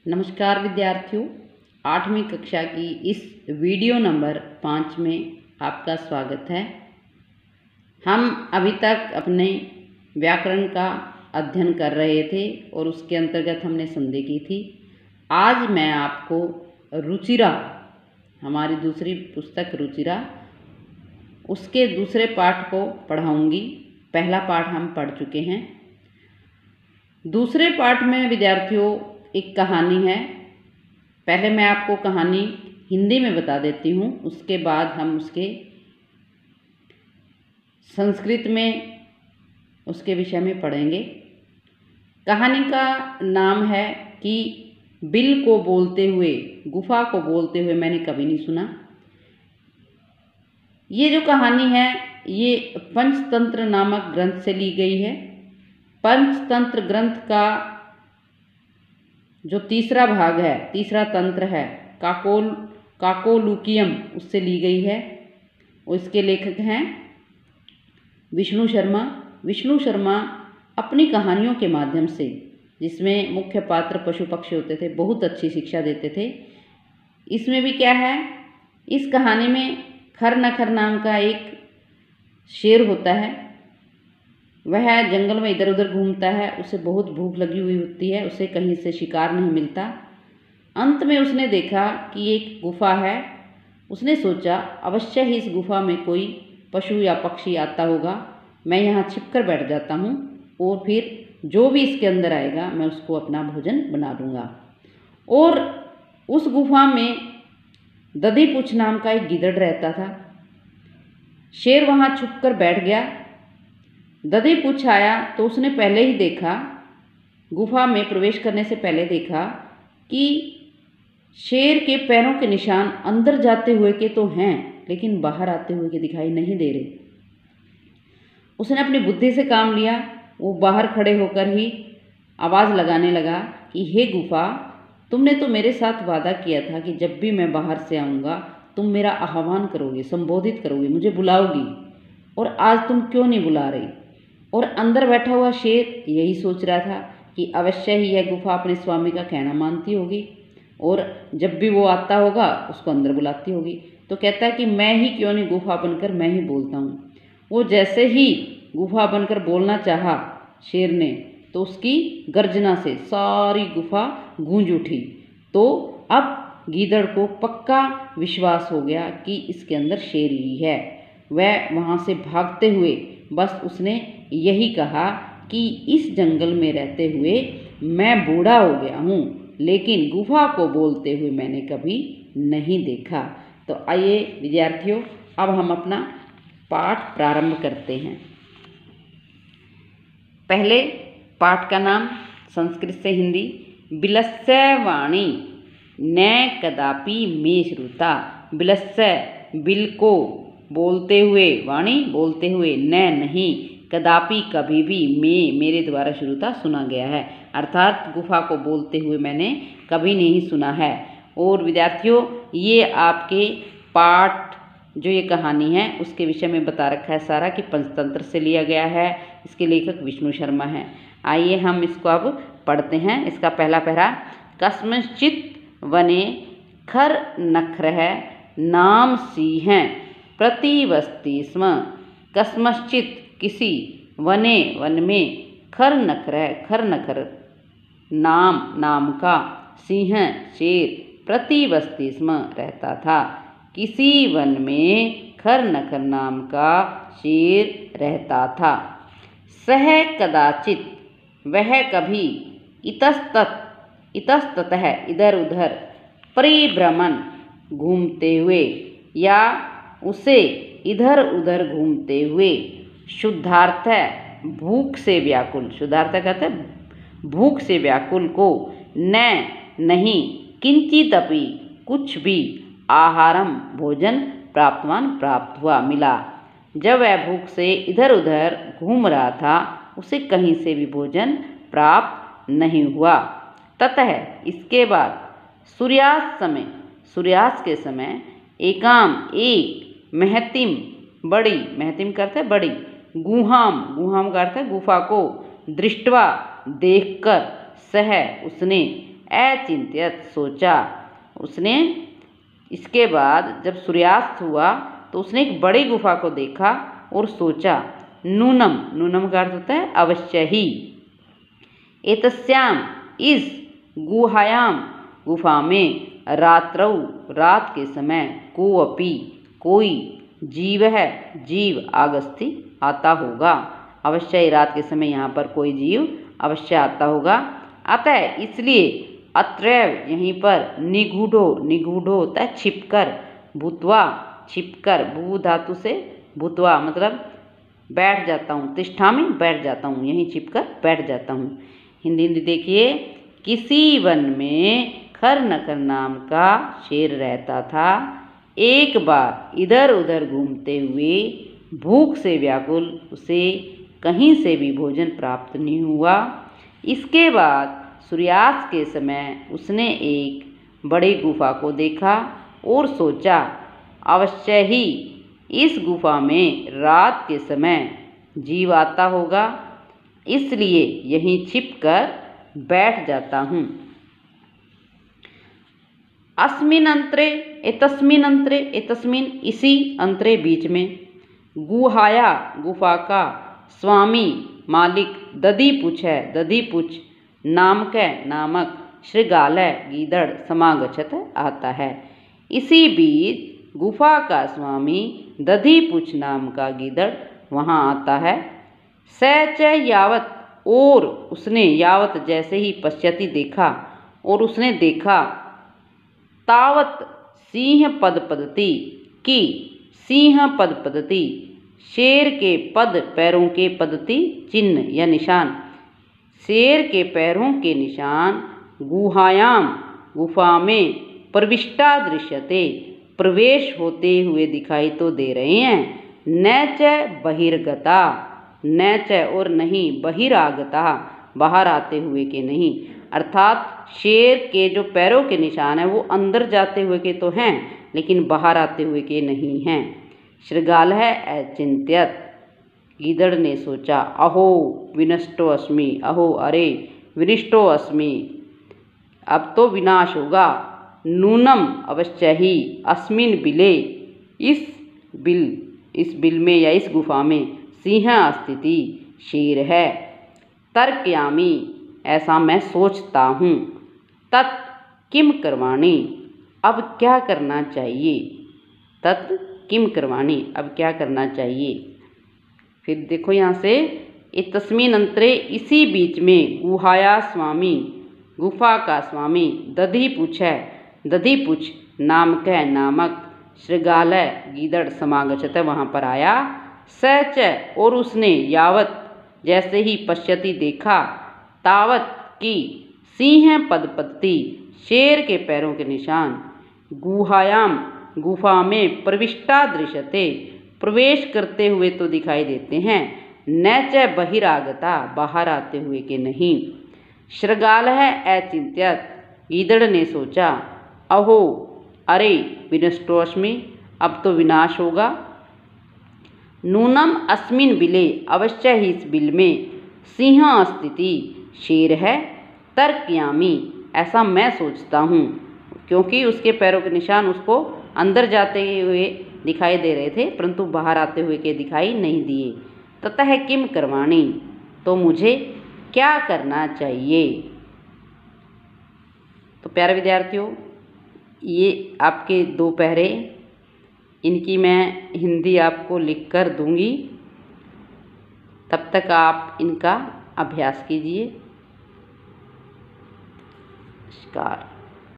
नमस्कार विद्यार्थियों, 8वीं कक्षा की इस वीडियो नंबर 5 में आपका स्वागत है। हम अभी तक अपने व्याकरण का अध्ययन कर रहे थे और उसके अंतर्गत हमने संधि की थी। आज मैं आपको रुचिरा, हमारी दूसरी पुस्तक रुचिरा, उसके दूसरे पाठ को पढ़ाऊंगी। पहला पाठ हम पढ़ चुके हैं। दूसरे पाठ में विद्यार्थियों एक कहानी है। पहले मैं आपको कहानी हिंदी में बता देती हूँ, उसके बाद हम उसके संस्कृत में उसके विषय में पढ़ेंगे। कहानी का नाम है कि बिल को बोलते हुए, गुफा को बोलते हुए मैंने कभी नहीं सुना। ये जो कहानी है ये पंचतंत्र नामक ग्रंथ से ली गई है। पंचतंत्र ग्रंथ का जो तीसरा भाग है, तीसरा तंत्र है, काकोलुकियम, उससे ली गई है। उसके लेखक हैं विष्णु शर्मा। विष्णु शर्मा अपनी कहानियों के माध्यम से, जिसमें मुख्य पात्र पशु पक्षी होते थे, बहुत अच्छी शिक्षा देते थे। इसमें भी क्या है, इस कहानी में खर नखर नाम का एक शेर होता है। वह जंगल में इधर उधर घूमता है, उसे बहुत भूख लगी हुई होती है, उसे कहीं से शिकार नहीं मिलता। अंत में उसने देखा कि एक गुफा है। उसने सोचा अवश्य ही इस गुफा में कोई पशु या पक्षी आता होगा, मैं यहाँ छिपकर बैठ जाता हूँ और फिर जो भी इसके अंदर आएगा मैं उसको अपना भोजन बना लूँगा। और उस गुफा में दधीपुछ नाम का एक गिदड़ रहता था। शेर वहाँ छुपकर बैठ गया। दधीपुछ आया तो उसने पहले ही देखा, गुफा में प्रवेश करने से पहले देखा कि शेर के पैरों के निशान अंदर जाते हुए के तो हैं, लेकिन बाहर आते हुए के दिखाई नहीं दे रहे। उसने अपनी बुद्धि से काम लिया। वो बाहर खड़े होकर ही आवाज़ लगाने लगा कि हे गुफा, तुमने तो मेरे साथ वादा किया था कि जब भी मैं बाहर से आऊँगा तुम मेरा आह्वान करोगे, संबोधित करोगे, मुझे बुलाओगी, और आज तुम क्यों नहीं बुला रही। और अंदर बैठा हुआ शेर यही सोच रहा था कि अवश्य ही यह गुफा अपने स्वामी का कहना मानती होगी और जब भी वो आता होगा उसको अंदर बुलाती होगी। तो कहता है कि मैं ही क्यों नहीं गुफा बनकर मैं ही बोलता हूँ। वो जैसे ही गुफा बनकर बोलना चाहा शेर ने, तो उसकी गर्जना से सारी गुफा गूंज उठी। तो अब गीदड़ को पक्का विश्वास हो गया कि इसके अंदर शेर ही है। वह वहाँ से भागते हुए बस उसने यही कहा कि इस जंगल में रहते हुए मैं बूढ़ा हो गया हूँ, लेकिन गुफा को बोलते हुए मैंने कभी नहीं देखा। तो आइए विद्यार्थियों, अब हम अपना पाठ प्रारंभ करते हैं। पहले पाठ का नाम संस्कृत से हिंदी, बिलस्य वाणी न कदापि मे श्रुता। बिलस्य, बिल को, बोलते हुए, वाणी बोलते हुए, न नहीं, कदापि कभी भी, मेरे द्वारा श्रुता सुना गया है, अर्थात गुफा को बोलते हुए मैंने कभी नहीं सुना है। और विद्यार्थियों, ये आपके पाठ जो ये कहानी है उसके विषय में बता रखा है सारा कि पंचतंत्र से लिया गया है। इसके लेखक विष्णु शर्मा हैं। आइए हम इसको अब पढ़ते हैं। इसका पहला पैरा, कस्मश्चित वने खर नखरः नाम सिंह प्रतिवस्ति स्म। कस्मश्चित, किसी, वने, वन में, खर नखर नाम, नाम का, सिंह, शेर, प्रतिवस्ति स्म, रहता था। किसी वन में खर नखर नाम का शेर रहता था। सह कदाचित, वह कभी, इतस्ततः, इधर उधर, परिभ्रमण, घूमते हुए, या उसे इधर उधर घूमते हुए, शुद्धार्थ, भूख से व्याकुल, शुद्धार्थ कहते हैं भूख से व्याकुल को, न नहीं, किंचिदपि, कुछ भी, आहारम, भोजन, प्राप्तवान, प्राप्त हुआ, मिला। जब वह भूख से इधर उधर घूम रहा था उसे कहीं से भी भोजन प्राप्त नहीं हुआ। ततः, इसके बाद, सूर्यास्त समय, सूर्यास्त के समय, एकाम, एक, महतिम, बड़ी, महतिम करते बड़ी, गुहाम, गुहाम करते गुफा को, दृष्टवा, देखकर, सह, उसने, अचिंत्यत सोचा। उसने इसके बाद जब सूर्यास्त हुआ तो उसने एक बड़ी गुफा को देखा और सोचा। नूनम, नूनम का अर्थ होता है अवश्य ही। एतस्याम, इस गुहायाम, गुफा में, रात्रौ, रात के समय, कोऽपि, कोई, जीव है, जीव, आगस्ति, आता होगा। अवश्य ही रात के समय यहाँ पर कोई जीव अवश्य आता होगा। अतः इसलिए अत्रैव, यहीं पर, निगूढ़ो, निगूढ़ो होता है छिपकर, भूत्वा, छिपकर, भू धातु से भूत्वा मतलब बैठ जाता हूँ, तिष्ठामि बैठ जाता हूँ, यहीं छिपकर बैठ जाता हूँ। हिंदी देखिए। किसी वन में खर नखर नाम का शेर रहता था। एक बार इधर उधर घूमते हुए भूख से व्याकुल उसे कहीं से भी भोजन प्राप्त नहीं हुआ। इसके बाद सूर्यास्त के समय उसने एक बड़ी गुफा को देखा और सोचा, अवश्य ही इस गुफा में रात के समय जीव आता होगा, इसलिए यहीं छिपकर बैठ जाता हूँ। अस्मिन अंतरे, एतस्मिन अंतरे, एतस्मिन इसी, अंतरे बीच में, गुहाया, गुफा का, स्वामी मालिक, दधिपुच्छ है, दधिपुच्छ, नामक नामक, शृगालय गीदड़, समागच्छत आता है। इसी बीच गुफा का स्वामी दधिपुच्छ नाम का गीदड़ वहाँ आता है। स च यावत, और उसने, यावत जैसे ही, पश्यति देखा, और उसने देखा, तावत सिंह पद पदति, की सिंह पद पदति, शेर के पद पैरों के, पदति चिन्ह या निशान, शेर के पैरों के निशान, गुहायाम, गुफा में, प्रविष्टा दृश्यते, प्रवेश होते हुए दिखाई तो दे रहे हैं। न च बहिर्गता, न च और नहीं, बहिरागता, बाहर आते हुए के नहीं, अर्थात शेर के जो पैरों के निशान हैं वो अंदर जाते हुए के तो हैं लेकिन बाहर आते हुए के नहीं हैं। शृगाल है अचिंत्यत, गीदड़ ने सोचा, अहो विनष्टो अस्मि, अहो अरे, विनिष्टो अस्मि, अब तो विनाश होगा। नूनम अवश्य ही, अस्मिन बिले, इस बिल में या इस गुफा में, सिंह स्थिति, शेर है। तर्कयामी, ऐसा मैं सोचता हूँ। तत् किम करवाणी, अब क्या करना चाहिए। तत् किम करवाणी, अब क्या करना चाहिए। फिर देखो यहाँ से, तस्मिन अंतरे, इसी बीच में, गुहाया स्वामी, गुफा का स्वामी, दधिपुच्छ है, दधिपुच्छ, नामक नामक, शृगालय गीदड़, समागच्छत वहाँ पर आया। स च और उसने, यावत जैसे ही, पश्यति देखा, तावत की, सिंह पदपत्ति, शेर के पैरों के निशान, गुहायाम, गुफा में, प्रविष्टा दृश्यते, प्रवेश करते हुए तो दिखाई देते हैं। न च बहिरागता, बाहर आते हुए के नहीं। शृगाल है अचिंत्यत, गीदड़ ने सोचा, अहो अरे, विनष्टोऽस्मि, अब तो विनाश होगा। नूनम अस्मिन बिले, अवश्य ही इस बिल में, सिंह स्थिति, शेर है। तर्कयामी, ऐसा मैं सोचता हूँ, क्योंकि उसके पैरों के निशान उसको अंदर जाते हुए दिखाई दे रहे थे परंतु बाहर आते हुए के दिखाई नहीं दिए। ततः किम करवाणी, तो मुझे क्या करना चाहिए। तो प्यारे विद्यार्थियों, ये आपके 2 पहरे, इनकी मैं हिंदी आपको लिखकर दूंगी, तब तक आप इनका अभ्यास कीजिए। नमस्कार।